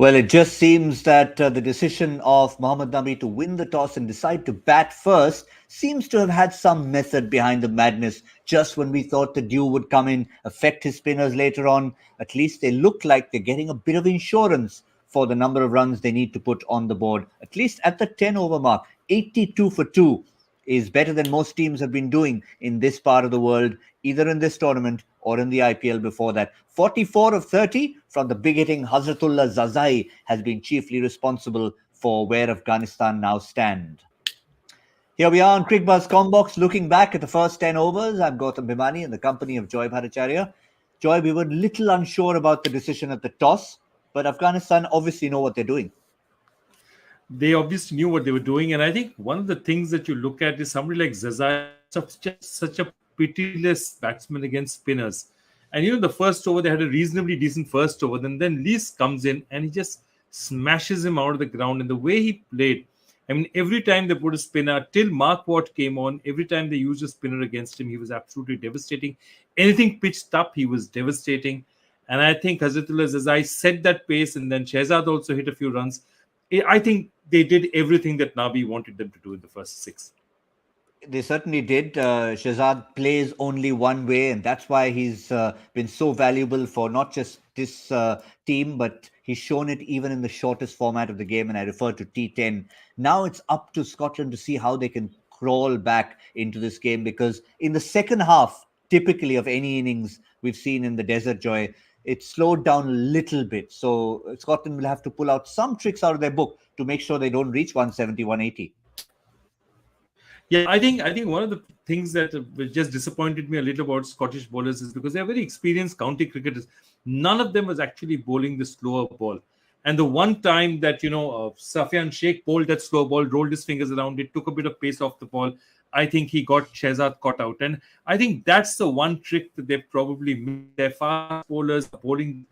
Well, it just seems that the decision of Mohammad Nabi to win the toss and decide to bat first seems to have had some method behind the madness. Just when we thought the dew would come in, affect his spinners later on, at least they look like they're getting a bit of insurance for the number of runs they need to put on the board, at least at the 10 over mark. 82 for 2 is better than most teams have been doing in this part of the world, either in this tournament or in the IPL before that. 44 of 30 from the big hitting Hazratullah Zazai has been chiefly responsible for where Afghanistan now stand. Here we are on Cricbuzz Comm Box, looking back at the first 10 overs. I'm Gautam Bhimani in the company of Joy Bhattacharjya. Joy, we were a little unsure about the decision at the toss, but Afghanistan obviously know what they're doing. They obviously knew what they were doing. And I think one of the things that you look at is somebody like Zazai, just such a pitiless batsman against spinners. And the first over, they had a reasonably decent first over. Then Lees comes in and he just smashes him out of the ground. And the way he played, I mean, every time they put a spinner, till Mark Watt came on, every time they used a spinner against him, he was absolutely devastating. Anything pitched up, he was devastating. And I think Hazratullah Zazai set that pace, and then Shehzad also hit a few runs. I think they did everything that Nabi wanted them to do in the first six. They certainly did. Shehzad plays only one way, and that's why he's been so valuable for not just this team, but he's shown it even in the shortest format of the game, and I refer to T10. Now it's up to Scotland to see how they can crawl back into this game, because in the second half, typically of any innings we've seen in the Desert, Joy, it slowed down a little bit. So Scotland will have to pull out some tricks out of their book to make sure they don't reach 170, 180. Yeah, I think one of the things that just disappointed me a little about Scottish bowlers is because they're very experienced county cricketers. None of them was actually bowling the slower ball. And the one time that, Safian Sheikh bowled that slow ball, rolled his fingers around it, took a bit of pace off the ball, I think he got Shehzad caught out. And I think that's the one trick that they've probably missed. Their fast bowlers are bowling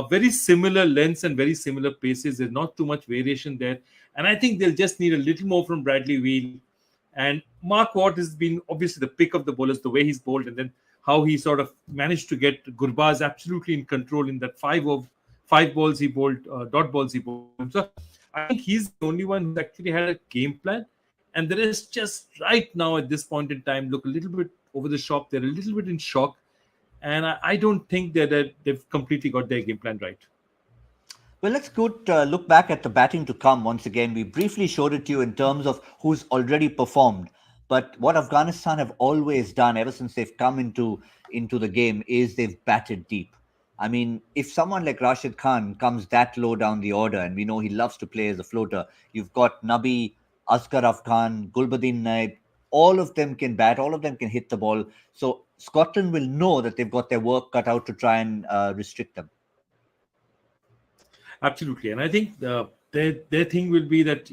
very similar lengths and very similar paces. There's not too much variation there. And I think they'll just need a little more from Bradley Wheel. And Mark Watt has been obviously the pick of the bowlers, the way he's bowled, and then how he sort of managed to get Gurbaz absolutely in control in that five balls he bowled, dot balls he bowled. So I think he's the only one who actually had a game plan. And the rest just right now at this point in time look a little bit over the top. They're a little bit in shock. And I don't think that they've completely got their game plan right. Well, let's look back at the batting to come once again. We briefly showed it to you in terms of who's already performed. But what Afghanistan have always done ever since they've come into the game is they've batted deep. I mean, if someone like Rashid Khan comes that low down the order, and we know he loves to play as a floater, you've got Nabi, Asghar Afghan, Gulbuddin Naib, all of them can bat, all of them can hit the ball. So Scotland will know that they've got their work cut out to try and restrict them. Absolutely. And I think their thing will be that,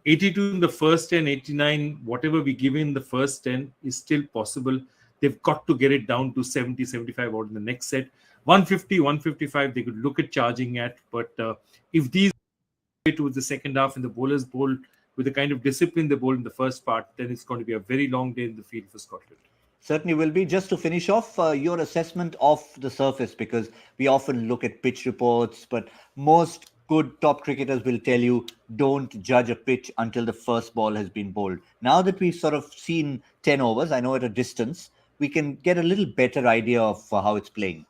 82 in the first 10, 89, whatever we give in the first 10 is still possible. They've got to get it down to 70, 75 out in the next set. 150, 155, they could look at charging at. But if these towards the second half and the bowlers bowl with the kind of discipline they bowled in the first part, then it's going to be a very long day in the field for Scotland. Certainly will be. Just to finish off, your assessment of the surface, because we often look at pitch reports, but most good top cricketers will tell you don't judge a pitch until the first ball has been bowled. Now that we've sort of seen 10 overs, I know at a distance, we can get a little better idea of how it's playing.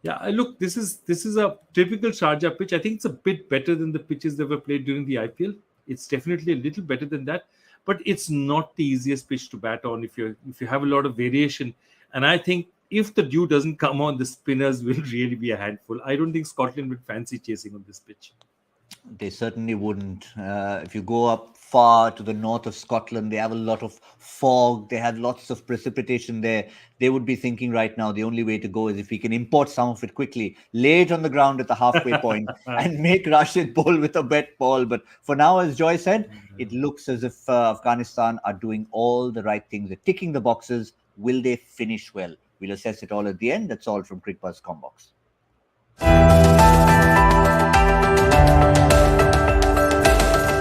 Yeah, look, this is a typical Sharjah pitch. I think it's a bit better than the pitches that were played during the IPL. It's definitely a little better than that, but it's not the easiest pitch to bat on if you have a lot of variation. And I think if the dew doesn't come on, the spinners will really be a handful. I don't think Scotland would fancy chasing on this pitch. They certainly wouldn't. If you go up far to the north of Scotland, they have a lot of fog. They have lots of precipitation there. They would be thinking right now the only way to go is if we can import some of it quickly, lay it on the ground at the halfway point and make Rashid bowl with a wet ball. But for now, as Joy said, it looks as if Afghanistan are doing all the right things. They're ticking the boxes. Will they finish well? We'll assess it all at the end. That's all from Cricbuzz Comm Box.